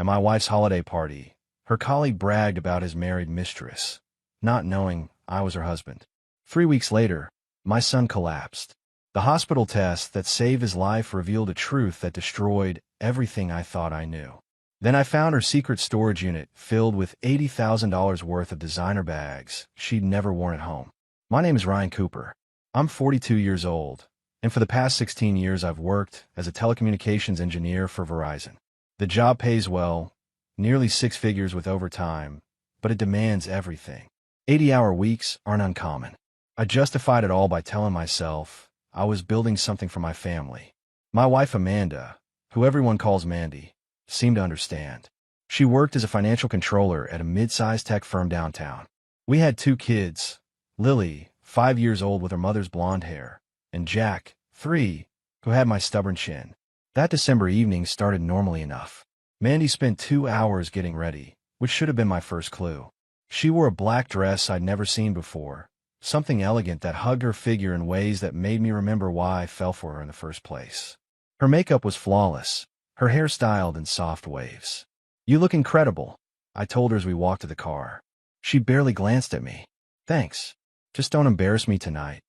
At my wife's holiday party, her colleague bragged about his married mistress, not knowing I was her husband. 3 weeks later, my son collapsed. The hospital test that saved his life revealed a truth that destroyed everything I thought I knew. Then I found her secret storage unit filled with $80,000 worth of designer bags she'd never worn at home. My name is Ryan Cooper. I'm 42 years old, and for the past 16 years I've worked as a telecommunications engineer for Verizon. The job pays well, nearly 6 figures with overtime, but it demands everything. 80-hour weeks aren't uncommon. I justified it all by telling myself I was building something for my family. My wife Amanda, who everyone calls Mandy, seemed to understand. She worked as a financial controller at a mid-sized tech firm downtown. We had 2 kids, Lily, 5 years old with her mother's blonde hair, and Jack, 3, who had my stubborn chin. That December evening started normally enough. Mandy spent 2 hours getting ready, which should have been my first clue. She wore a black dress I'd never seen before, something elegant that hugged her figure in ways that made me remember why I fell for her in the first place. Her makeup was flawless, her hair styled in soft waves. "You look incredible," I told her as we walked to the car. She barely glanced at me. "Thanks. Just don't embarrass me tonight,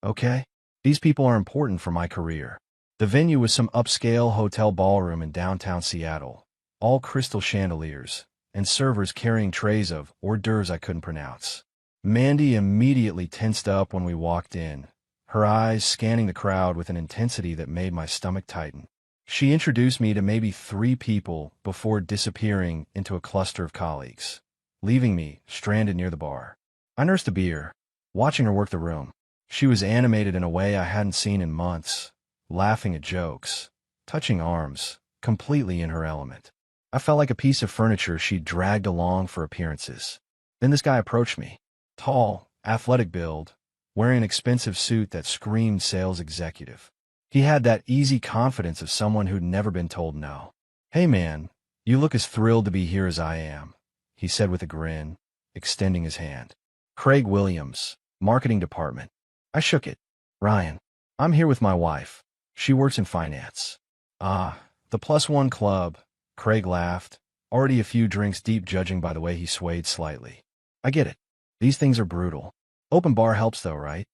okay? These people are important for my career." The venue was some upscale hotel ballroom in downtown Seattle, all crystal chandeliers, and servers carrying trays of hors d'oeuvres I couldn't pronounce. Mandy immediately tensed up when we walked in, her eyes scanning the crowd with an intensity that made my stomach tighten. She introduced me to maybe 3 people before disappearing into a cluster of colleagues, leaving me stranded near the bar. I nursed a beer, watching her work the room. She was animated in a way I hadn't seen in months, laughing at jokes, touching arms, completely in her element. I felt like a piece of furniture she'd dragged along for appearances. Then this guy approached me. Tall, athletic build, wearing an expensive suit that screamed sales executive. He had that easy confidence of someone who'd never been told no. "Hey man, you look as thrilled to be here as I am," he said with a grin, extending his hand. "Craig Williams, marketing department." I shook it. "Ryan, I'm here with my wife. She works in finance." "Ah, the +1 club," Craig laughed, already a few drinks deep judging by the way he swayed slightly. "I get it. These things are brutal. Open bar helps though, right?"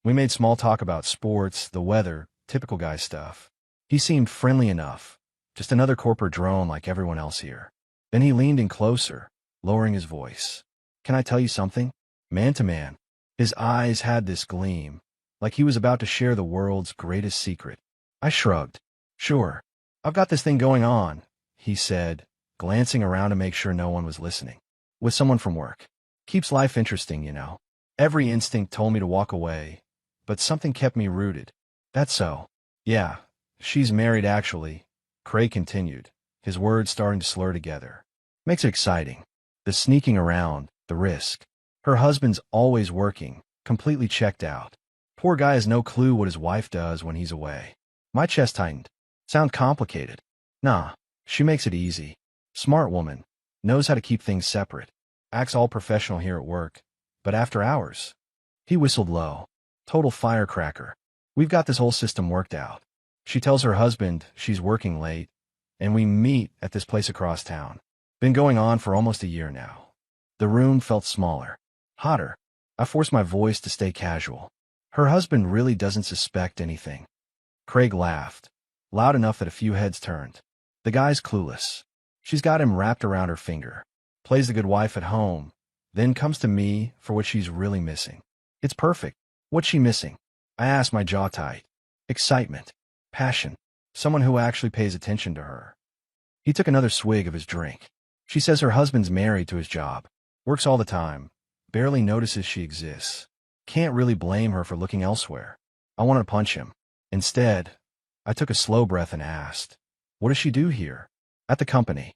We made small talk about sports, the weather, typical guy stuff. He seemed friendly enough, just another corporate drone like everyone else here. Then he leaned in closer, lowering his voice. "Can I tell you something?" Man to man. His eyes had this gleam, like he was about to share the world's greatest secret. I shrugged. "Sure. I've got this thing going on," he said, glancing around to make sure no one was listening. "With someone from work. Keeps life interesting, you know." Every instinct told me to walk away, but something kept me rooted. "That's so." "Yeah, she's married actually," Craig continued, his words starting to slur together. "Makes it exciting. The sneaking around, the risk. Her husband's always working, completely checked out. Poor guy has no clue what his wife does when he's away." My chest tightened. "Sound complicated?" "Nah, she makes it easy. Smart woman. Knows how to keep things separate. Acts all professional here at work. But after hours." He whistled low. "Total firecracker. We've got this whole system worked out. She tells her husband she's working late, and we meet at this place across town. Been going on for almost a year now." The room felt smaller, hotter. I forced my voice to stay casual. "Her husband really doesn't suspect anything." Craig laughed, loud enough that a few heads turned. "The guy's clueless. She's got him wrapped around her finger. Plays the good wife at home, then comes to me for what she's really missing. It's perfect. What's she missing?" I asked, my jaw tight. "Excitement. Passion. Someone who actually pays attention to her." He took another swig of his drink. "She says her husband's married to his job. Works all the time. Barely notices she exists. Can't really blame her for looking elsewhere." I wanted to punch him. Instead, I took a slow breath and asked, "What does she do here?" "At the company.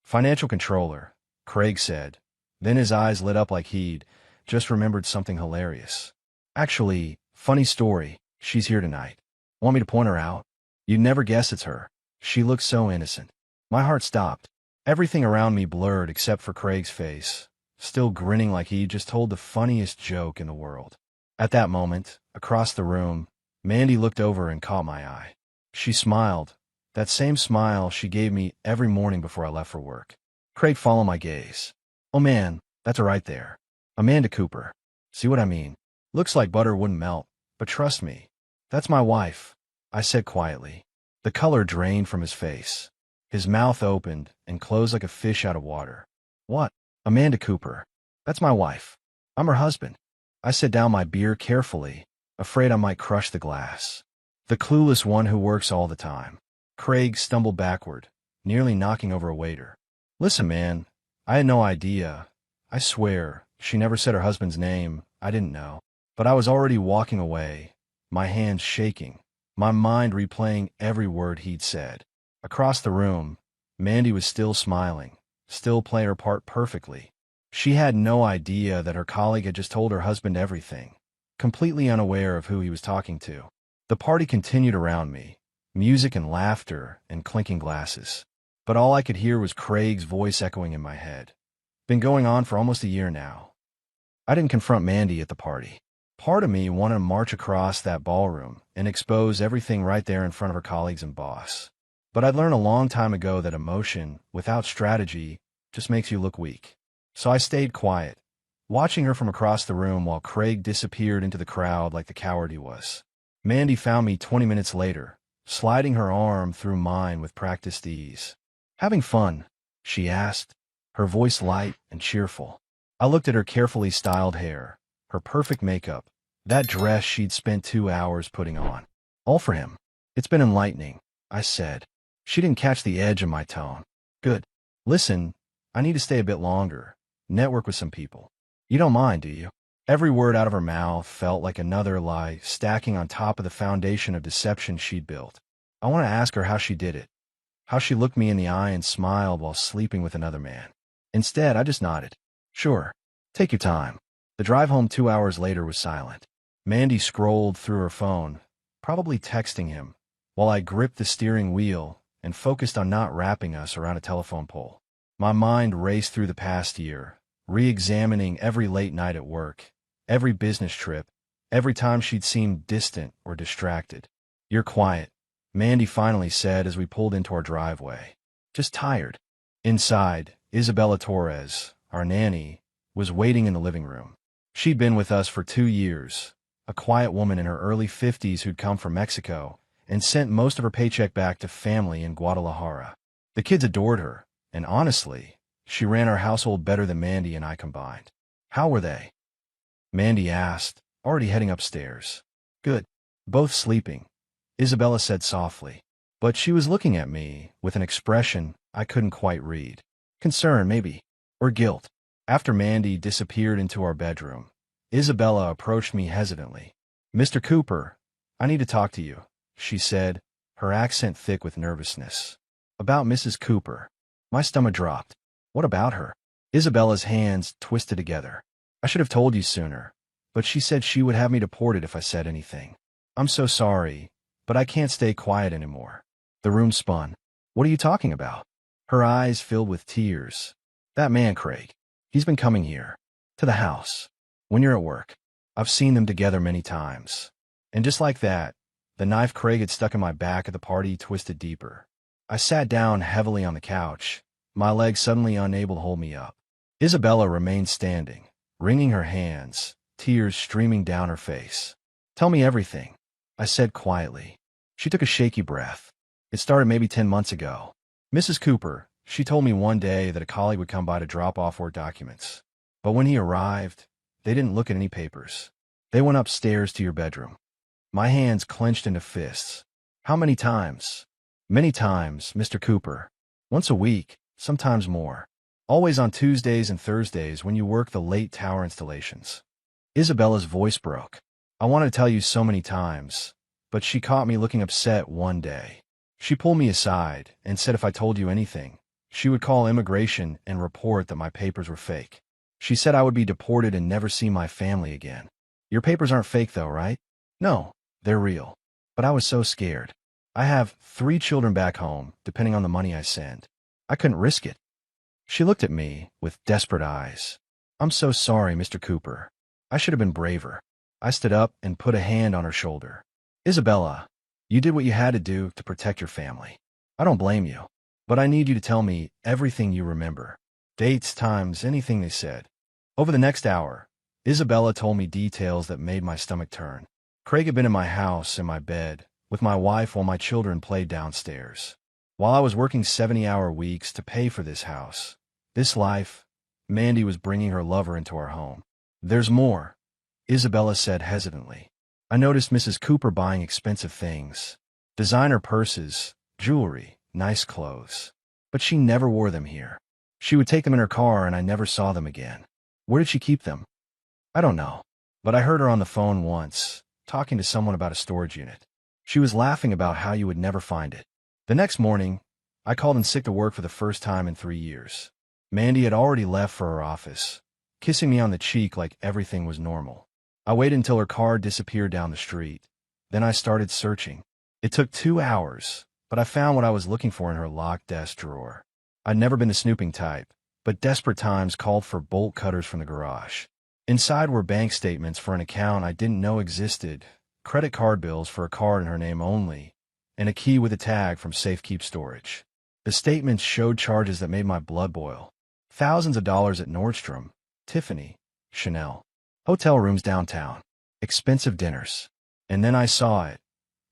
Financial controller," Craig said. Then his eyes lit up like he'd just remembered something hilarious. "Actually, funny story, she's here tonight. Want me to point her out? You'd never guess it's her. She looks so innocent." My heart stopped. Everything around me blurred except for Craig's face, still grinning like he'd just told the funniest joke in the world. At that moment, across the room, Mandy looked over and caught my eye. She smiled, That same smile she gave me every morning before I left for work. Craig followed my gaze. Oh man, that's her right there. Amanda Cooper. See what I mean? Looks like butter wouldn't melt, but trust me, that's my wife, I said quietly. The color drained from his face. His mouth opened and closed like a fish out of water. What? Amanda Cooper. That's my wife. I'm her husband. I set down my beer carefully, afraid I might crush the glass. The clueless one who works all the time. Craig stumbled backward, nearly knocking over a waiter. Listen, man, I had no idea. I swear, she never said her husband's name. I didn't know. But I was already walking away, my hands shaking, my mind replaying every word he'd said. Across the room, Mandy was still smiling, still playing her part perfectly. She had no idea that her colleague had just told her husband everything, completely unaware of who he was talking to. The party continued around me, music and laughter and clinking glasses. But all I could hear was Craig's voice echoing in my head. Been going on for almost a year now. I didn't confront Mandy at the party. Part of me wanted to march across that ballroom and expose everything right there in front of her colleagues and boss. But I'd learned a long time ago that emotion, without strategy, just makes you look weak. So I stayed quiet, watching her from across the room while Craig disappeared into the crowd like the coward he was. Mandy found me 20 minutes later, sliding her arm through mine with practiced ease. Having fun? She asked, her voice light and cheerful. I looked at her carefully styled hair, her perfect makeup, that dress she'd spent 2 hours putting on. All for him. It's been enlightening, I said. She didn't catch the edge of my tone. Good. Listen, I need to stay a bit longer, network with some people. You don't mind, do you? Every word out of her mouth felt like another lie stacking on top of the foundation of deception she'd built. I want to ask her how she did it, how she looked me in the eye and smiled while sleeping with another man. Instead, I just nodded. Sure. Take your time. The drive home 2 hours later was silent. Mandy scrolled through her phone, probably texting him, while I gripped the steering wheel and focused on not wrapping us around a telephone pole. My mind raced through the past year, re-examining every late night at work, every business trip, every time she'd seemed distant or distracted. You're quiet, Mandy finally said as we pulled into our driveway. Just tired. Inside, Isabella Torres, our nanny, was waiting in the living room. She'd been with us for 2 years, a quiet woman in her early 50s who'd come from Mexico and sent most of her paycheck back to family in Guadalajara. The kids adored her, and honestly, she ran our household better than Mandy and I combined. How were they? Mandy asked, already heading upstairs. Good. Both sleeping, Isabella said softly. But she was looking at me with an expression I couldn't quite read. Concern, maybe, or guilt. After Mandy disappeared into our bedroom, Isabella approached me hesitantly. Mr. Cooper, I need to talk to you, she said, her accent thick with nervousness. About Mrs. Cooper. My stomach dropped. What about her? Isabella's hands twisted together. I should have told you sooner, but she said she would have me deported if I said anything. I'm so sorry, but I can't stay quiet anymore. The room spun. What are you talking about? Her eyes filled with tears. That man, Craig. He's been coming here. To the house. When you're at work. I've seen them together many times. And just like that, the knife Craig had stuck in my back at the party twisted deeper. I sat down heavily on the couch, my legs suddenly unable to hold me up. Isabella remained standing, wringing her hands, tears streaming down her face. Tell me everything, I said quietly. She took a shaky breath. It started maybe 10 months ago. Mrs. Cooper, she told me one day that a colleague would come by to drop off work documents. But when he arrived, they didn't look at any papers. They went upstairs to your bedroom. My hands clenched into fists. How many times? Many times, Mr. Cooper. Once a week, sometimes more. Always on Tuesdays and Thursdays when you work the late tower installations. Isabella's voice broke. I wanted to tell you so many times, but she caught me looking upset one day. She pulled me aside and said if I told you anything, she would call immigration and report that my papers were fake. She said I would be deported and never see my family again. Your papers aren't fake though, right? No, they're real. But I was so scared. I have 3 children back home, depending on the money I send. I couldn't risk it. She looked at me with desperate eyes. I'm so sorry, Mr. Cooper. I should have been braver. I stood up and put a hand on her shoulder. Isabella, you did what you had to do to protect your family. I don't blame you. But I need you to tell me everything you remember. Dates, times, anything they said. Over the next hour, Isabella told me details that made my stomach turn. Craig had been in my house, in my bed, with my wife while my children played downstairs. While I was working 70-hour weeks to pay for this house, this life, Mandy was bringing her lover into our home. There's more, Isabella said hesitantly. I noticed Mrs. Cooper buying expensive things. Designer purses, jewelry, nice clothes. But she never wore them here. She would take them in her car and I never saw them again. Where did she keep them? I don't know. But I heard her on the phone once, talking to someone about a storage unit. She was laughing about how you would never find it. The next morning, I called in sick to work for the first time in 3 years. Mandy had already left for her office, kissing me on the cheek like everything was normal. I waited until her car disappeared down the street. Then I started searching. It took 2 hours, but I found what I was looking for in her locked desk drawer. I'd never been the snooping type, but desperate times called for bolt cutters from the garage. Inside were bank statements for an account I didn't know existed, credit card bills for a card in her name only, and a key with a tag from Safekeep Storage. The statements showed charges that made my blood boil. Thousands of dollars at Nordstrom, Tiffany, Chanel, hotel rooms downtown, expensive dinners. And then I saw it.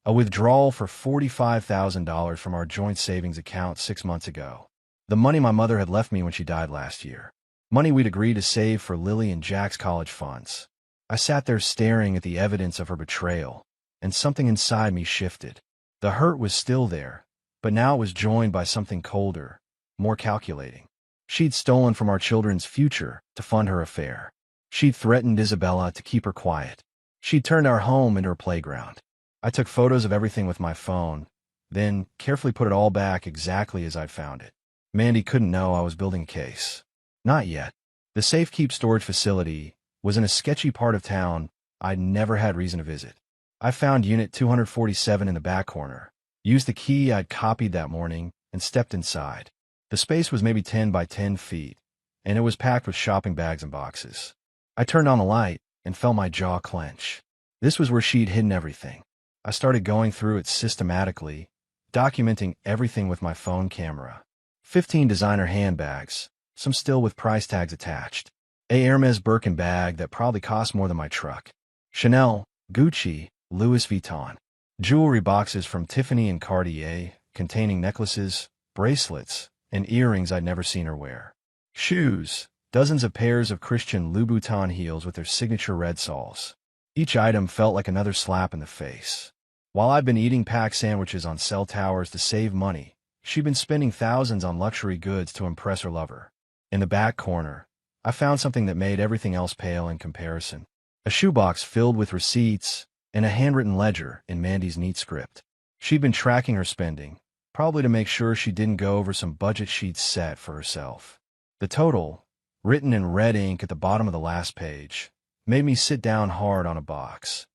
A withdrawal for $45,000 from our joint savings account 6 months ago. The money my mother had left me when she died last year. Money we'd agreed to save for Lily and Jack's college funds. I sat there staring at the evidence of her betrayal, and something inside me shifted. The hurt was still there, but now it was joined by something colder, more calculating. She'd stolen from our children's future to fund her affair. She'd threatened Isabella to keep her quiet. She'd turned our home into her playground. I took photos of everything with my phone, then carefully put it all back exactly as I'd found it. Mandy couldn't know I was building a case. Not yet. The Safekeep Storage facility was in a sketchy part of town I'd never had reason to visit. I found Unit 247 in the back corner, used the key I'd copied that morning, and stepped inside. The space was maybe 10 by 10 feet, and it was packed with shopping bags and boxes. I turned on the light and felt my jaw clench. This was where she'd hidden everything. I started going through it systematically, documenting everything with my phone camera. 15 designer handbags, some still with price tags attached. A Hermes Birkin bag that probably cost more than my truck. Chanel, Gucci, Louis Vuitton. Jewelry boxes from Tiffany and Cartier, containing necklaces, bracelets, and earrings I'd never seen her wear. Shoes, dozens of pairs of Christian Louboutin heels with their signature red soles. Each item felt like another slap in the face. While I'd been eating packed sandwiches on cell towers to save money, she'd been spending thousands on luxury goods to impress her lover. In the back corner, I found something that made everything else pale in comparison. A shoebox filled with receipts and a handwritten ledger in Mandy's neat script. She'd been tracking her spending, probably to make sure she didn't go over some budget she'd set for herself. The total, written in red ink at the bottom of the last page, made me sit down hard on a box.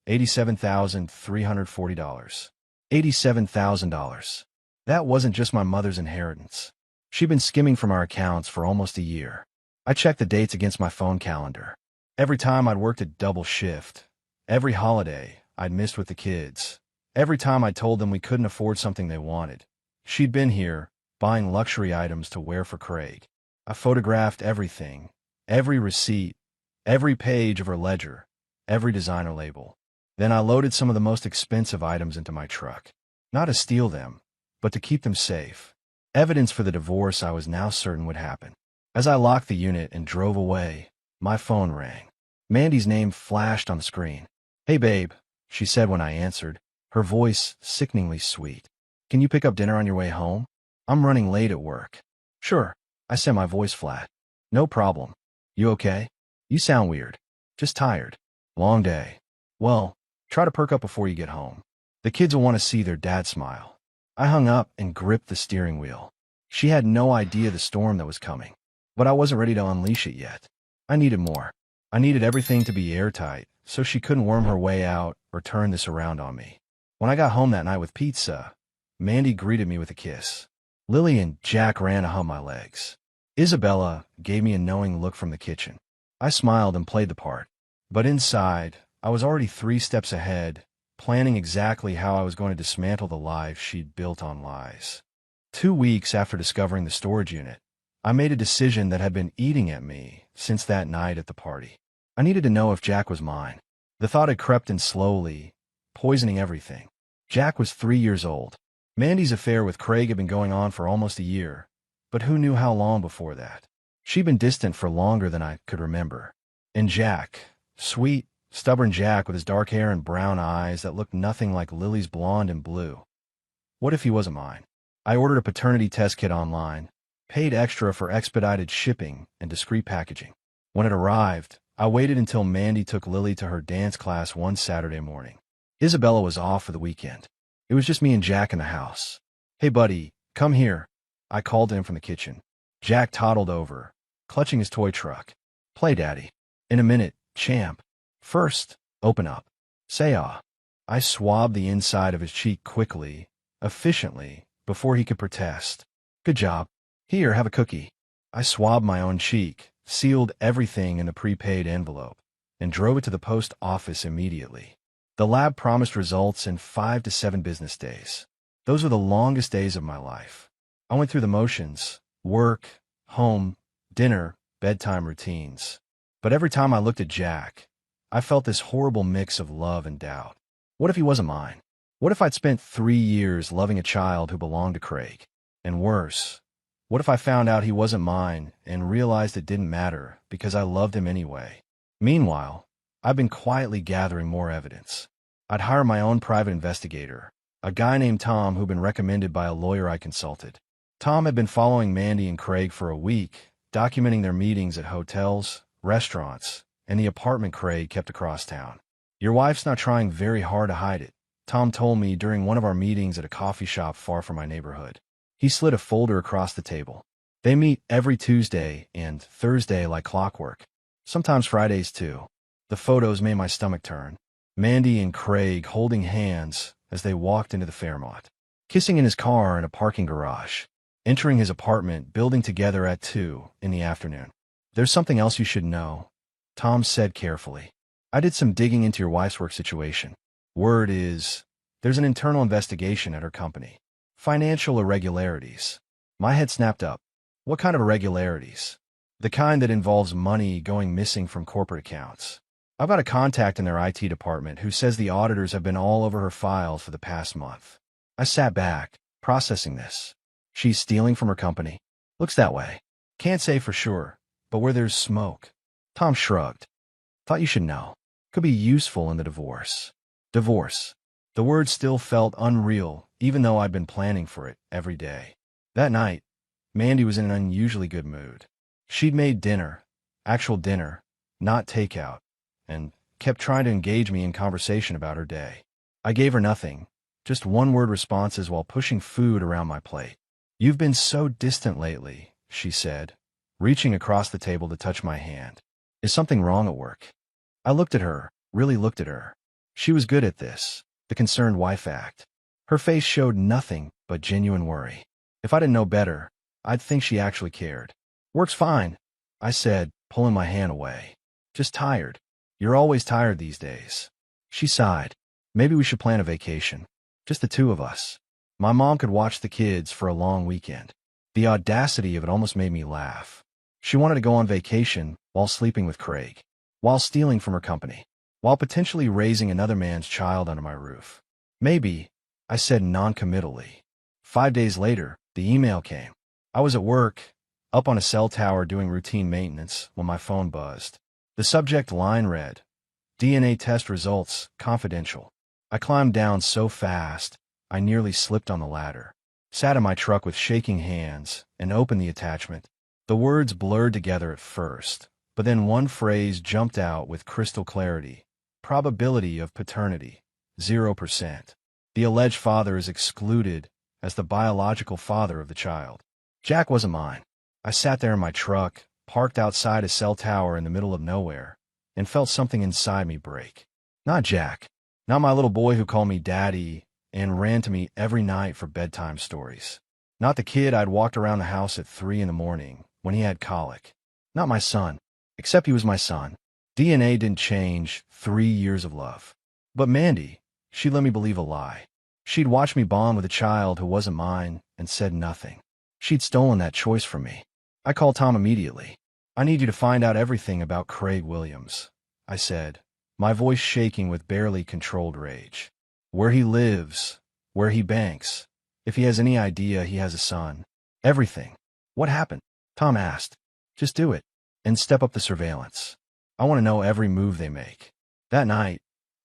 $87,340. $87,000. That wasn't just my mother's inheritance. She'd been skimming from our accounts for almost a year. I checked the dates against my phone calendar. Every time I'd worked a double shift, every holiday I'd missed with the kids, every time I told them we couldn't afford something they wanted, she'd been here, buying luxury items to wear for Craig. I photographed everything, every receipt, every page of her ledger, every designer label. Then I loaded some of the most expensive items into my truck. Not to steal them, but to keep them safe. Evidence for the divorce I was now certain would happen. As I locked the unit and drove away, my phone rang. Mandy's name flashed on the screen. "Hey, babe," she said when I answered, her voice sickeningly sweet. "Can you pick up dinner on your way home? I'm running late at work." "Sure," I said, my voice flat. "No problem. You okay? You sound weird. Just tired. Long day. Well, try to perk up before you get home. The kids will want to see their dad smile." I hung up and gripped the steering wheel. She had no idea the storm that was coming, but I wasn't ready to unleash it yet. I needed more. I needed everything to be airtight, so she couldn't worm her way out or turn this around on me. When I got home that night with pizza, Mandy greeted me with a kiss. Lily and Jack ran to hug my legs. Isabella gave me a knowing look from the kitchen. I smiled and played the part. But inside, I was already 3 steps ahead, planning exactly how I was going to dismantle the life she'd built on lies. 2 weeks after discovering the storage unit, I made a decision that had been eating at me since that night at the party. I needed to know if Jack was mine. The thought had crept in slowly, poisoning everything. Jack was 3 years old. Mandy's affair with Craig had been going on for almost a year, but who knew how long before that? She'd been distant for longer than I could remember. And Jack, sweet, stubborn Jack with his dark hair and brown eyes that looked nothing like Lily's blonde and blue. What if he wasn't mine? I ordered a paternity test kit online, paid extra for expedited shipping and discreet packaging. When it arrived, I waited until Mandy took Lily to her dance class one Saturday morning. Isabella was off for the weekend. It was just me and Jack in the house. "Hey, buddy, come here," I called to him from the kitchen. Jack toddled over, clutching his toy truck. "Play, Daddy." "In a minute, champ. First, open up. Say ah." I swabbed the inside of his cheek quickly, efficiently, before he could protest. "Good job. Here, have a cookie." I swabbed my own cheek, sealed everything in the prepaid envelope, and drove it to the post office immediately. The lab promised results in 5 to 7 business days. Those were the longest days of my life. I went through the motions: work, home, dinner, bedtime routines. But every time I looked at Jack, I felt this horrible mix of love and doubt. What if he wasn't mine? What if I'd spent 3 years loving a child who belonged to Craig? And worse, what if I found out he wasn't mine and realized it didn't matter because I loved him anyway? Meanwhile, I've been quietly gathering more evidence. I'd hire my own private investigator, a guy named Tom who'd been recommended by a lawyer I consulted. Tom had been following Mandy and Craig for a week, documenting their meetings at hotels, restaurants, and the apartment Craig kept across town. "Your wife's not trying very hard to hide it," Tom told me during one of our meetings at a coffee shop far from my neighborhood. He slid a folder across the table. "They meet every Tuesday and Thursday like clockwork. Sometimes Fridays too." The photos made my stomach turn. Mandy and Craig holding hands as they walked into the Fairmont. Kissing in his car in a parking garage. Entering his apartment, building together at 2 in the afternoon. "There's something else you should know," Tom said carefully. "I did some digging into your wife's work situation. Word is, there's an internal investigation at her company. Financial irregularities." My head snapped up. "What kind of irregularities?" "The kind that involves money going missing from corporate accounts. I've got a contact in their IT department who says the auditors have been all over her files for the past month." I sat back, processing this. "She's stealing from her company?" "Looks that way. Can't say for sure, but where there's smoke." Tom shrugged. "Thought you should know. Could be useful in the divorce." Divorce. The word still felt unreal, even though I'd been planning for it every day. That night, Mandy was in an unusually good mood. She'd made dinner, actual dinner, not takeout, and kept trying to engage me in conversation about her day. I gave her nothing, just one-word responses while pushing food around my plate. "You've been so distant lately," she said, reaching across the table to touch my hand. "Is something wrong at work?" I looked at her, really looked at her. She was good at this, the concerned wife act. Her face showed nothing but genuine worry. If I didn't know better, I'd think she actually cared. "Work's fine," I said, pulling my hand away. "Just tired. You're always tired these days." She sighed. "Maybe we should plan a vacation. Just the two of us. My mom could watch the kids for a long weekend." The audacity of it almost made me laugh. She wanted to go on vacation while sleeping with Craig, while stealing from her company, while potentially raising another man's child under my roof. "Maybe," I said noncommittally. 5 days later, the email came. I was at work, up on a cell tower doing routine maintenance, when my phone buzzed. The subject line read, "DNA test results, confidential." I climbed down so fast, I nearly slipped on the ladder. Sat in my truck with shaking hands and opened the attachment. The words blurred together at first, but then one phrase jumped out with crystal clarity. "Probability of paternity, 0%. The alleged father is excluded as the biological father of the child." Jack wasn't mine. I sat there in my truck, parked outside a cell tower in the middle of nowhere, and felt something inside me break. Not Jack. Not my little boy who called me daddy and ran to me every night for bedtime stories. Not the kid I'd walked around the house at 3 in the morning when he had colic. Not my son, except he was my son. DNA didn't change 3 years of love. But Mandy, She let me believe a lie. She'd watched me bond with a child who wasn't mine and said nothing. She'd stolen that choice from me. I called Tom immediately. I need you to find out everything about Craig Williams, I said, my voice shaking with barely controlled rage. Where he lives, where he banks, if he has any idea he has a son. Everything. What happened? Tom asked. Just do it, and step up the surveillance. I want to know every move they make. That night,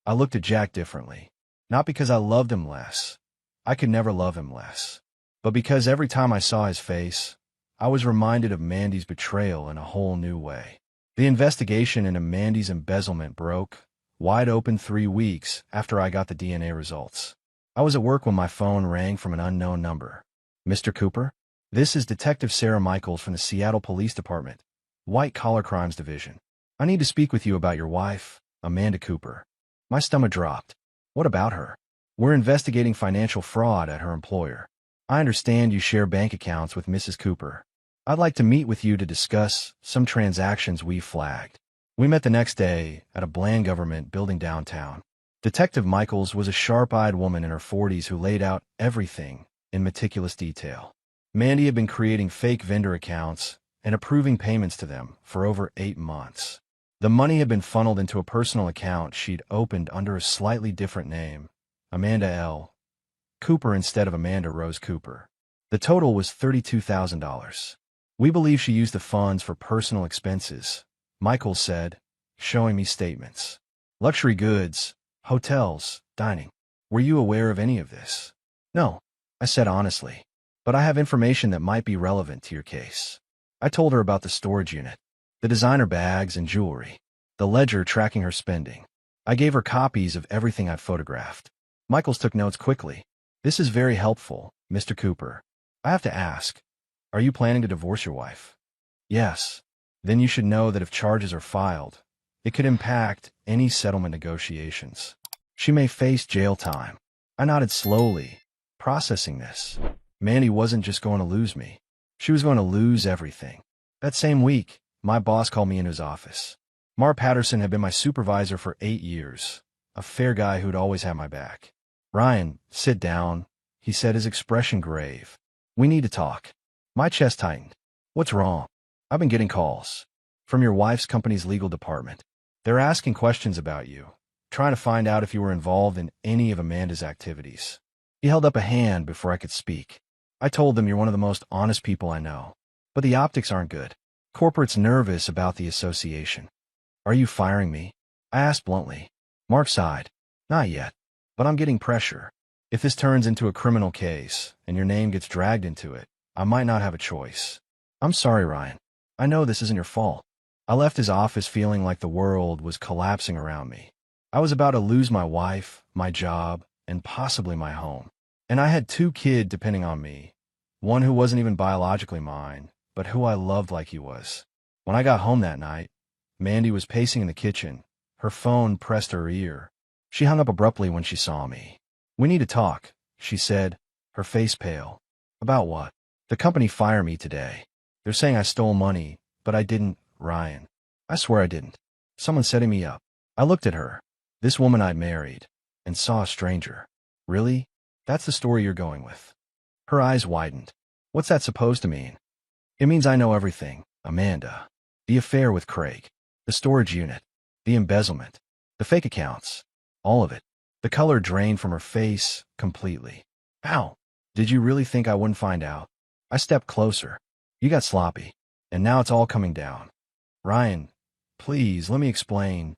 I looked at Jack differently. Not because I loved him less. I could never love him less. But because every time I saw his face, I was reminded of Mandy's betrayal in a whole new way. The investigation into Mandy's embezzlement broke wide open 3 weeks after I got the DNA results. I was at work when my phone rang from an unknown number. Mr. Cooper? This is Detective Sarah Michaels from the Seattle Police Department, White Collar Crimes Division. I need to speak with you about your wife, Amanda Cooper. My stomach dropped. What about her? We're investigating financial fraud at her employer. I understand you share bank accounts with Mrs. Cooper. I'd like to meet with you to discuss some transactions we flagged. We met the next day at a bland government building downtown. Detective Michaels was a sharp-eyed woman in her 40s who laid out everything in meticulous detail. Mandy had been creating fake vendor accounts and approving payments to them for over 8 months. The money had been funneled into a personal account she'd opened under a slightly different name, Amanda L. Cooper instead of Amanda Rose Cooper. The total was $32,000. We believe she used the funds for personal expenses, Michaels said, showing me statements. Luxury goods, hotels, dining. Were you aware of any of this? No, I said honestly, but I have information that might be relevant to your case. I told her about the storage unit, the designer bags and jewelry, the ledger tracking her spending. I gave her copies of everything I'd photographed. Michaels took notes quickly. This is very helpful, Mr. Cooper. I have to ask, are you planning to divorce your wife? Yes. Then you should know that if charges are filed, it could impact any settlement negotiations. She may face jail time. I nodded slowly, processing this. Mandy wasn't just going to lose me. She was going to lose everything. That same week, my boss called me into his office. Mar Patterson had been my supervisor for 8 years, a fair guy who'd always had my back. Ryan, sit down, he said, his expression grave. We need to talk. My chest tightened. What's wrong? I've been getting calls from your wife's company's legal department. They're asking questions about you, trying to find out if you were involved in any of Amanda's activities. He held up a hand before I could speak. I told them you're one of the most honest people I know, but the optics aren't good. Corporate's nervous about the association. Are you firing me? I asked bluntly. Mark sighed. Not yet, but I'm getting pressure. If this turns into a criminal case and your name gets dragged into it, I might not have a choice. I'm sorry, Ryan. I know this isn't your fault. I left his office feeling like the world was collapsing around me. I was about to lose my wife, my job, and possibly my home. And I had 2 kids depending on me, one who wasn't even biologically mine, but who I loved like he was. When I got home that night, Mandy was pacing in the kitchen, her phone pressed to her ear. She hung up abruptly when she saw me. We need to talk, she said, her face pale. About what? The company fired me today. They're saying I stole money, but I didn't, Ryan. I swear I didn't. Someone's setting me up. I looked at her, this woman I'd married, and saw a stranger. Really? That's the story you're going with? Her eyes widened. What's that supposed to mean? It means I know everything, Amanda. The affair with Craig, the storage unit, the embezzlement, the fake accounts, all of it. The color drained from her face completely. How? Did you really think I wouldn't find out? I stepped closer. You got sloppy, and now it's all coming down. Ryan, please, let me explain.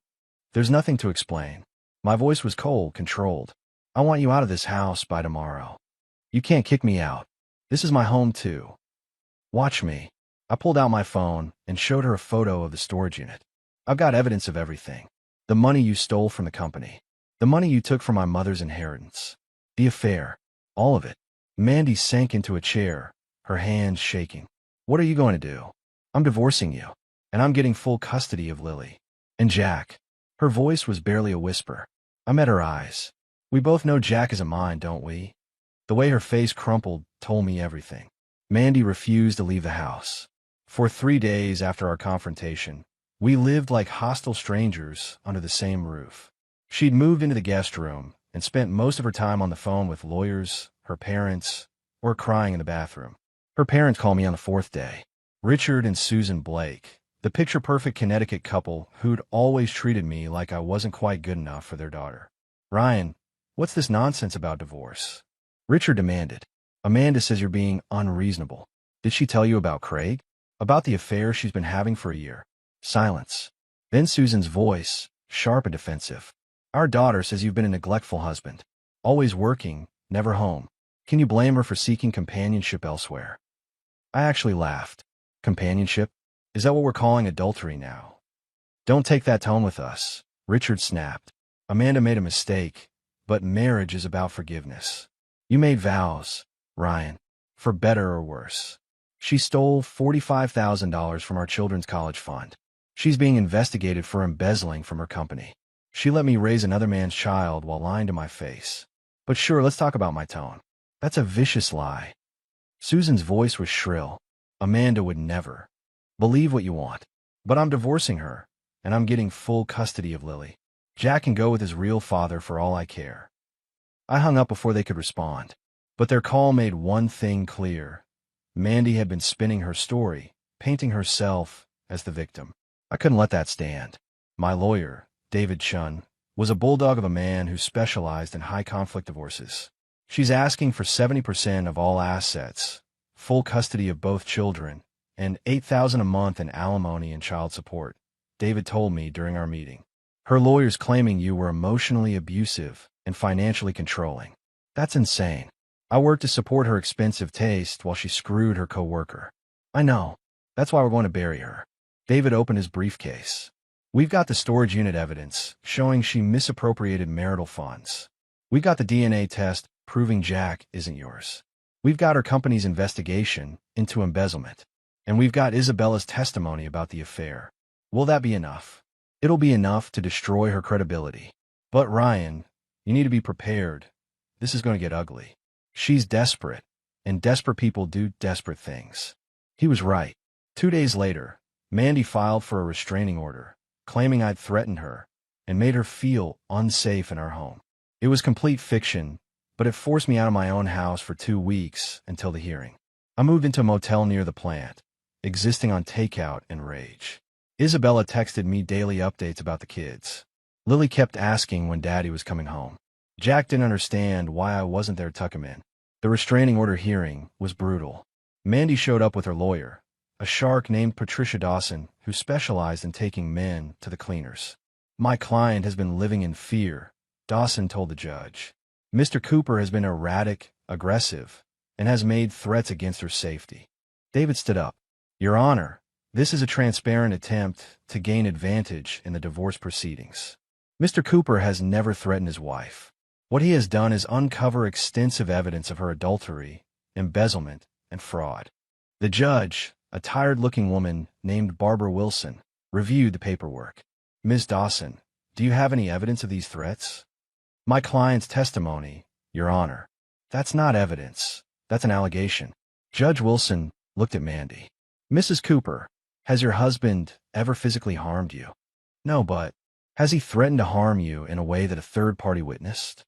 There's nothing to explain. My voice was cold, controlled. I want you out of this house by tomorrow. You can't kick me out. This is my home too. Watch me. I pulled out my phone and showed her a photo of the storage unit. I've got evidence of everything. The money you stole from the company. The money you took from my mother's inheritance. The affair. All of it. Mandy sank into a chair, her hands shaking. What are you going to do? I'm divorcing you, and I'm getting full custody of Lily. And Jack. Her voice was barely a whisper. I met her eyes. We both know Jack isn't mine, don't we? The way her face crumpled told me everything. Mandy refused to leave the house. For 3 days after our confrontation, we lived like hostile strangers under the same roof. She'd moved into the guest room and spent most of her time on the phone with lawyers, her parents, or crying in the bathroom. Her parents called me on the fourth day. Richard and Susan Blake, the picture-perfect Connecticut couple who'd always treated me like I wasn't quite good enough for their daughter. "Ryan, what's this nonsense about divorce?" Richard demanded. "Amanda says you're being unreasonable. Did she tell you about Craig? About the affair she's been having for a year?" Silence. Then Susan's voice, sharp and defensive. "Our daughter says you've been a neglectful husband. Always working, never home. Can you blame her for seeking companionship elsewhere?" I actually laughed. Companionship? Is that what we're calling adultery now? "Don't take that tone with us," Richard snapped. "Amanda made a mistake, but marriage is about forgiveness. You made vows, Ryan, for better or worse. She stole $45,000 from our children's college fund. She's being investigated for embezzling from her company. She let me raise another man's child while lying to my face. But sure, let's talk about my tone. That's a vicious lie." Susan's voice was shrill. "Amanda would never. Believe what you want. But I'm divorcing her, and I'm getting full custody of Lily. Jack can go with his real father for all I care." I hung up before they could respond. But their call made one thing clear. Mandy had been spinning her story, painting herself as the victim. I couldn't let that stand. My lawyer, David Chun, was a bulldog of a man who specialized in high-conflict divorces. "She's asking for 70% of all assets, full custody of both children, and $8,000 a month in alimony and child support," David told me during our meeting. "Her lawyer's claiming you were emotionally abusive and financially controlling. That's insane. I worked to support her expensive taste while she screwed her coworker." "I know. That's why we're going to bury her." David opened his briefcase. "We've got the storage unit evidence showing she misappropriated marital funds. We've got the DNA test proving Jack isn't yours. We've got her company's investigation into embezzlement. And we've got Isabella's testimony about the affair. Will that be enough?" "It'll be enough to destroy her credibility. But Ryan, you need to be prepared. This is going to get ugly. She's desperate, and desperate people do desperate things." He was right. 2 days later, Mandy filed for a restraining order, claiming I'd threatened her and made her feel unsafe in our home. It was complete fiction, but it forced me out of my own house for 2 weeks until the hearing. I moved into a motel near the plant, existing on takeout and rage. Isabella texted me daily updates about the kids. Lily kept asking when Daddy was coming home. Jack didn't understand why I wasn't there to tuck him in. The restraining order hearing was brutal. Mandy showed up with her lawyer, a shark named Patricia Dawson, who specialized in taking men to the cleaners. "My client has been living in fear," Dawson told the judge. "Mr. Cooper has been erratic, aggressive, and has made threats against her safety." David stood up. "Your Honor, this is a transparent attempt to gain advantage in the divorce proceedings. Mr. Cooper has never threatened his wife. What he has done is uncover extensive evidence of her adultery, embezzlement, and fraud." The judge, a tired-looking woman named Barbara Wilson, reviewed the paperwork. "Ms. Dawson, do you have any evidence of these threats?" "My client's testimony, Your Honor." "That's not evidence. That's an allegation." Judge Wilson looked at Mandy. "Mrs. Cooper, has your husband ever physically harmed you?" "No, but has he threatened to harm you in a way that a third party witnessed?"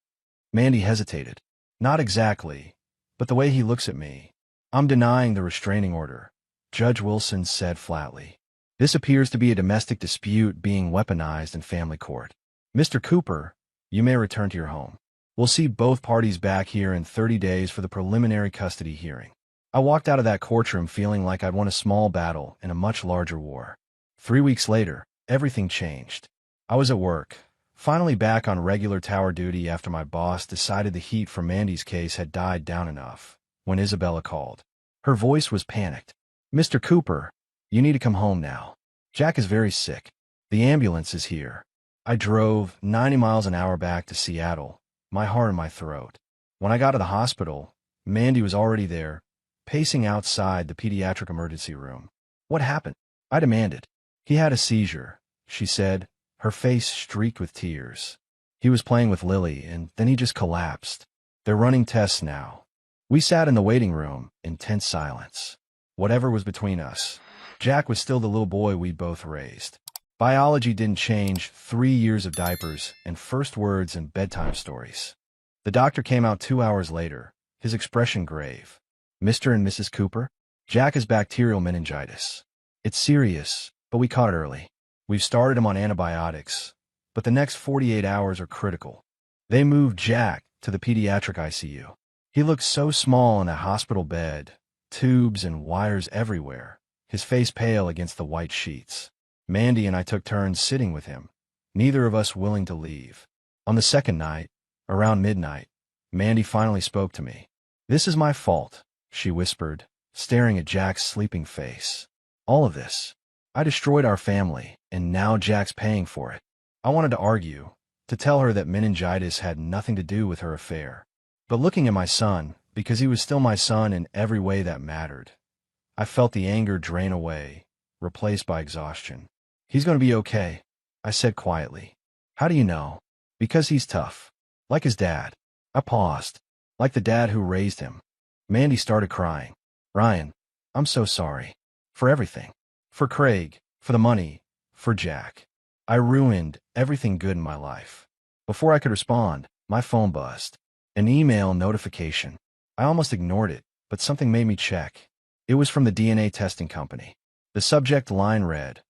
Mandy hesitated. "Not exactly, but the way he looks at me." "I'm denying the restraining order," Judge Wilson said flatly. "This appears to be a domestic dispute being weaponized in family court. Mr. Cooper, you may return to your home. We'll see both parties back here in 30 days for the preliminary custody hearing." I walked out of that courtroom feeling like I'd won a small battle in a much larger war. 3 weeks later, everything changed. I was at work, finally back on regular tower duty after my boss decided the heat from Mandy's case had died down enough, when Isabella called. Her voice was panicked. "Mr. Cooper, you need to come home now. Jack is very sick. The ambulance is here." I drove 90 miles an hour back to Seattle, my heart in my throat. When I got to the hospital, Mandy was already there, pacing outside the pediatric emergency room. "What happened?" I demanded. "He had a seizure," she said, her face streaked with tears. "He was playing with Lily, and then he just collapsed. They're running tests now." We sat in the waiting room in tense silence. Whatever was between us, Jack was still the little boy we'd both raised. Biology didn't change, 3 years of diapers and first words and bedtime stories. The doctor came out 2 hours later, his expression grave. Mr. and Mrs. Cooper, Jack has bacterial meningitis. It's serious, but we caught it early. We've started him on antibiotics, but the next 48 hours are critical. They moved Jack to the pediatric ICU. He looked so small in a hospital bed, tubes and wires everywhere, his face pale against the white sheets. Mandy and I took turns sitting with him, neither of us willing to leave. On the second night, around midnight, Mandy finally spoke to me. "This is my fault," she whispered, staring at Jack's sleeping face. "All of this. I destroyed our family, and now Jack's paying for it." I wanted to argue, to tell her that meningitis had nothing to do with her affair. But looking at my son, because he was still my son in every way that mattered, I felt the anger drain away, replaced by exhaustion. "He's going to be okay," I said quietly. "How do you know?" "Because he's tough. Like his dad." I paused. "Like the dad who raised him." Mandy started crying. "Ryan, I'm so sorry. For everything. For Craig, for the money, for Jack. I ruined everything good in my life." Before I could respond, my phone buzzed. An email notification. I almost ignored it, but something made me check. It was from the DNA testing company. The subject line read,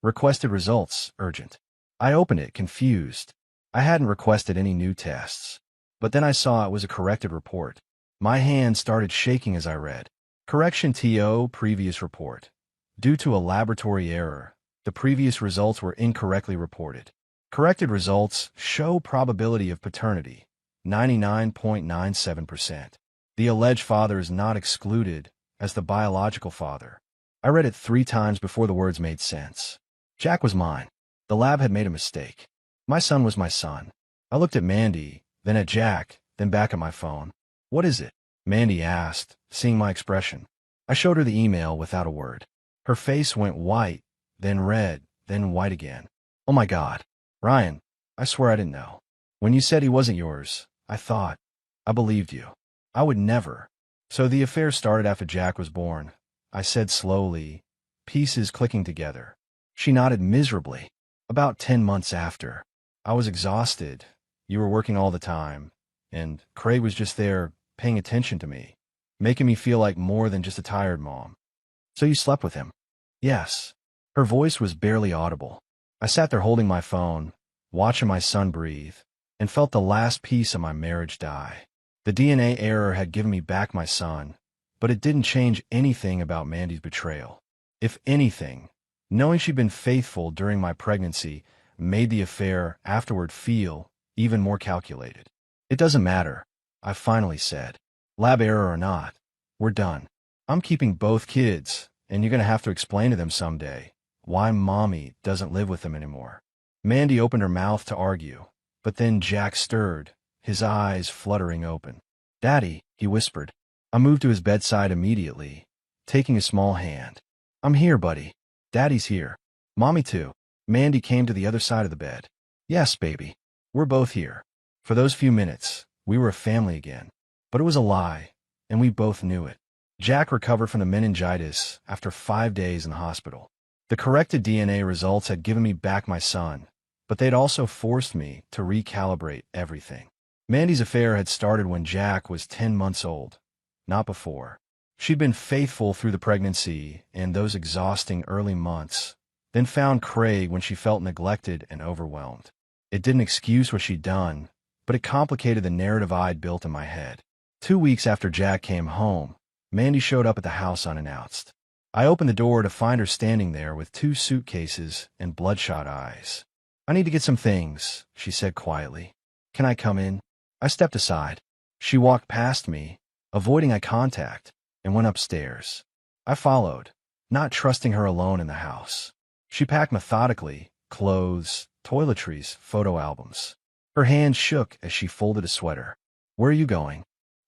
"Requested results, urgent." I opened it, confused. I hadn't requested any new tests. But then I saw it was a corrected report. My hand started shaking as I read. "Correction TO, previous report. Due to a laboratory error, the previous results were incorrectly reported. Corrected results show probability of paternity, 99.97%. The alleged father is not excluded as the biological father." I read it 3 times before the words made sense. Jack was mine. The lab had made a mistake. My son was my son. I looked at Mandy, then at Jack, then back at my phone. "What is it?" Mandy asked, seeing my expression. I showed her the email without a word. Her face went white, then red, then white again. "Oh my God. Ryan, I swear I didn't know. When you said he wasn't yours, I thought. I believed you. I would never." "So the affair started after Jack was born," I said slowly, pieces clicking together. She nodded miserably. "About 10 months after. I was exhausted. You were working all the time, and Craig was just there, paying attention to me, making me feel like more than just a tired mom." "So you slept with him?" "Yes." Her voice was barely audible. I sat there holding my phone, watching my son breathe, and felt the last piece of my marriage die. The DNA error had given me back my son, but it didn't change anything about Mandy's betrayal. If anything, knowing she'd been faithful during my pregnancy made the affair afterward feel even more calculated. "It doesn't matter," I finally said. "Lab error or not, we're done. I'm keeping both kids, and you're going to have to explain to them someday why Mommy doesn't live with them anymore." Mandy opened her mouth to argue, but then Jack stirred, his eyes fluttering open. "Daddy," he whispered. I moved to his bedside immediately, taking his small hand. "I'm here, buddy. Daddy's here. Mommy too." Mandy came to the other side of the bed. "Yes, baby. We're both here." For those few minutes, we were a family again. But it was a lie, and we both knew it. Jack recovered from the meningitis after 5 days in the hospital. The corrected DNA results had given me back my son, but they'd also forced me to recalibrate everything. Mandy's affair had started when Jack was 10 months old, not before. She'd been faithful through the pregnancy and those exhausting early months, then found Craig when she felt neglected and overwhelmed. It didn't excuse what she'd done, but it complicated the narrative I'd built in my head. 2 weeks after Jack came home, Mandy showed up at the house unannounced. I opened the door to find her standing there with 2 suitcases and bloodshot eyes. "I need to get some things," she said quietly. "Can I come in?" I stepped aside. She walked past me, avoiding eye contact, and went upstairs. I followed, not trusting her alone in the house. She packed methodically, clothes, toiletries, photo albums. Her hand shook as she folded a sweater. "Where are you going?"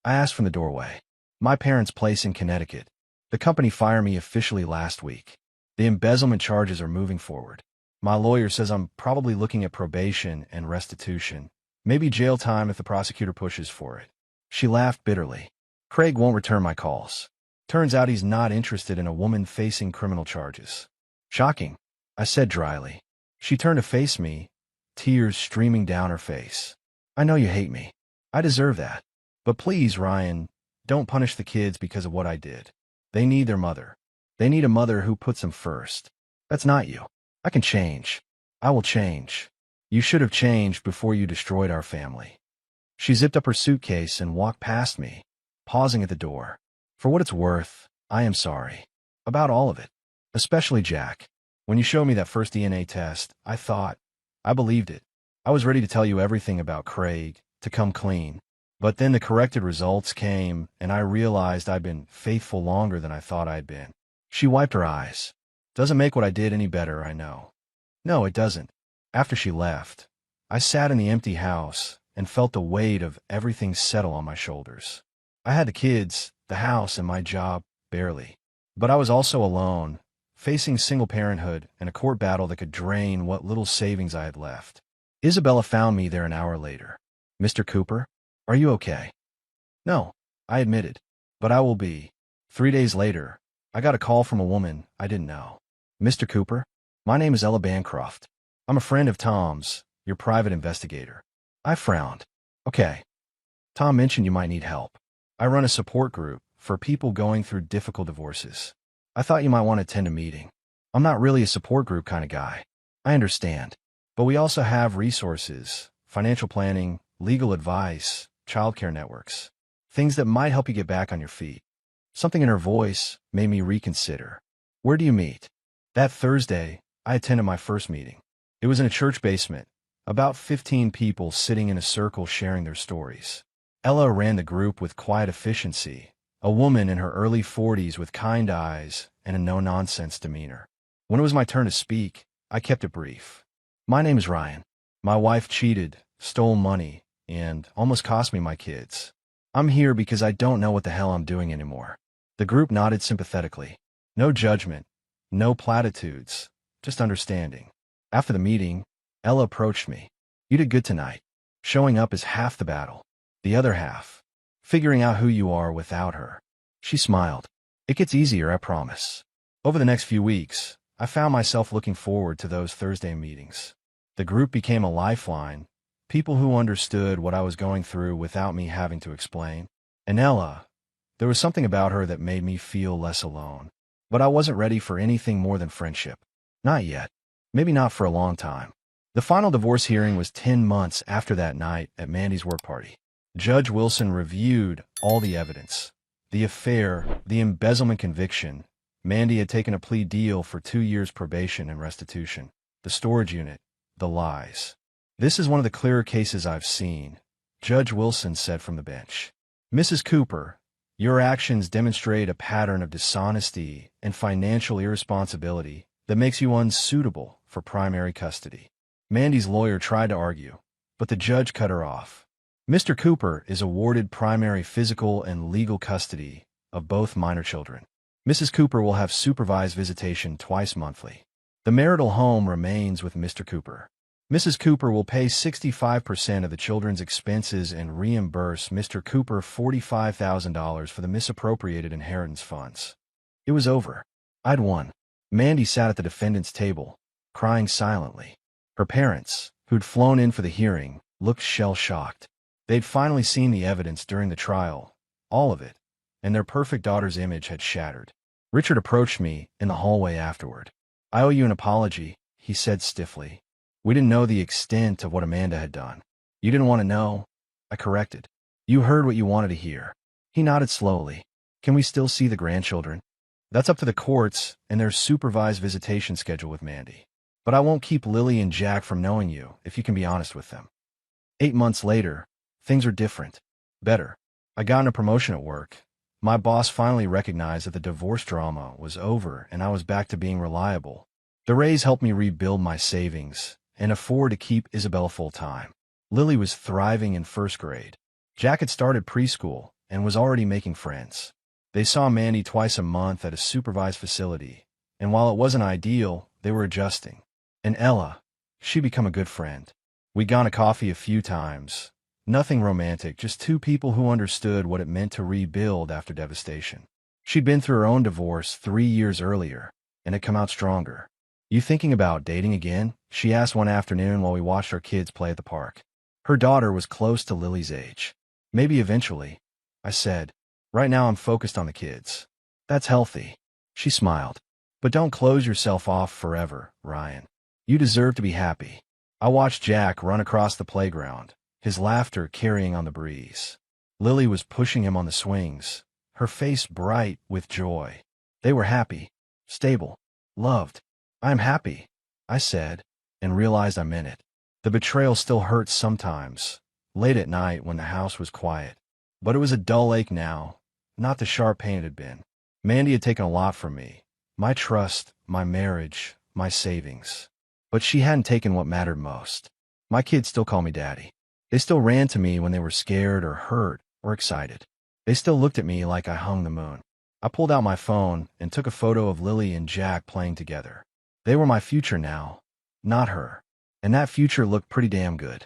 I asked from the doorway. "My parents' place in Connecticut. The company fired me officially last week. The embezzlement charges are moving forward. My lawyer says I'm probably looking at probation and restitution, maybe jail time if the prosecutor pushes for it." She laughed bitterly. "Craig won't return my calls. Turns out he's not interested in a woman facing criminal charges." "Shocking," I said dryly. She turned to face me, tears streaming down her face. I know you hate me. I deserve that. But please, Ryan, don't punish the kids because of what I did. They need their mother. They need a mother who puts them first. That's not you. I can change. I will change. You should have changed before you destroyed our family. She zipped up her suitcase and walked past me, pausing at the door. For what it's worth, I am sorry. About all of it. Especially Jack. When you showed me that first DNA test, I believed it. I was ready to tell you everything about Craig, to come clean. But then the corrected results came, and I realized I'd been faithful longer than I thought I'd been. She wiped her eyes. Doesn't make what I did any better, I know. No, it doesn't. After she left, I sat in the empty house and felt the weight of everything settle on my shoulders. I had the kids, the house, and my job, barely. But I was also alone, facing single parenthood and a court battle that could drain what little savings I had left. Isabella found me there an hour later. Mr. Cooper, are you okay? No, I admitted. But I will be. 3 days later, I got a call from a woman I didn't know. Mr. Cooper, my name is Ella Bancroft. I'm a friend of Tom's, your private investigator. I frowned. Okay. Tom mentioned you might need help. I run a support group for people going through difficult divorces. I thought you might want to attend a meeting. I'm not really a support group kind of guy. I understand. But we also have resources, financial planning, legal advice, childcare networks, things that might help you get back on your feet. Something in her voice made me reconsider. Where do you meet? That Thursday, I attended my first meeting. It was in a church basement, about 15 people sitting in a circle sharing their stories. Ella ran the group with quiet efficiency, a woman in her early 40s with kind eyes and a no-nonsense demeanor. When it was my turn to speak, I kept it brief. My name is Ryan. My wife cheated, stole money, and almost cost me my kids. I'm here because I don't know what the hell I'm doing anymore. The group nodded sympathetically. No judgment, no platitudes, just understanding. After the meeting, Ella approached me. You did good tonight. Showing up is half the battle. The other half, figuring out who you are without her. She smiled. It gets easier, I promise. Over the next few weeks, I found myself looking forward to those Thursday meetings. The group became a lifeline, people who understood what I was going through without me having to explain. And Ella, there was something about her that made me feel less alone. But I wasn't ready for anything more than friendship. Not yet. Maybe not for a long time. The final divorce hearing was 10 months after that night at Mandy's work party. Judge Wilson reviewed all the evidence. The affair, the embezzlement conviction. Mandy had taken a plea deal for 2 years probation and restitution. The storage unit. The lies. This is one of the clearer cases I've seen, Judge Wilson said from the bench. Mrs. Cooper, your actions demonstrate a pattern of dishonesty and financial irresponsibility that makes you unsuitable for primary custody. Mandy's lawyer tried to argue, but the judge cut her off. Mr. Cooper is awarded primary physical and legal custody of both minor children. Mrs. Cooper will have supervised visitation twice monthly. The marital home remains with Mr. Cooper. Mrs. Cooper will pay 65% of the children's expenses and reimburse Mr. Cooper $45,000 for the misappropriated inheritance funds. It was over. I'd won. Mandy sat at the defendant's table, crying silently. Her parents, who'd flown in for the hearing, looked shell-shocked. They'd finally seen the evidence during the trial, all of it, and their perfect daughter's image had shattered. Richard approached me in the hallway afterward. I owe you an apology, he said stiffly. We didn't know the extent of what Amanda had done. You didn't want to know? I corrected. You heard what you wanted to hear. He nodded slowly. Can we still see the grandchildren? That's up to the courts and their supervised visitation schedule with Mandy. But I won't keep Lily and Jack from knowing you if you can be honest with them. 8 months later, things are different. Better. I got a promotion at work. My boss finally recognized that the divorce drama was over and I was back to being reliable. The raise helped me rebuild my savings and afford to keep Isabella full-time. Lily was thriving in first grade. Jack had started preschool and was already making friends. They saw Mandy twice a month at a supervised facility, and while it wasn't ideal, they were adjusting. And Ella, she'd become a good friend. We'd gone to coffee a few times. Nothing romantic, just two people who understood what it meant to rebuild after devastation. She'd been through her own divorce 3 years earlier, and had come out stronger. You thinking about dating again? she asked one afternoon while we watched our kids play at the park. Her daughter was close to Lily's age. Maybe eventually, I said. Right now I'm focused on the kids. That's healthy. She smiled. But don't close yourself off forever, Ryan. You deserve to be happy. I watched Jack run across the playground, his laughter carrying on the breeze. Lily was pushing him on the swings, her face bright with joy. They were happy, stable, loved. I'm happy, I said, and realized I meant it. The betrayal still hurts sometimes, late at night when the house was quiet. But it was a dull ache now, not the sharp pain it had been. Mandy had taken a lot from me. My trust, my marriage, my savings. But she hadn't taken what mattered most. My kids still call me Daddy. They still ran to me when they were scared or hurt or excited. They still looked at me like I hung the moon. I pulled out my phone and took a photo of Lily and Jack playing together. They were my future now, not her. And that future looked pretty damn good.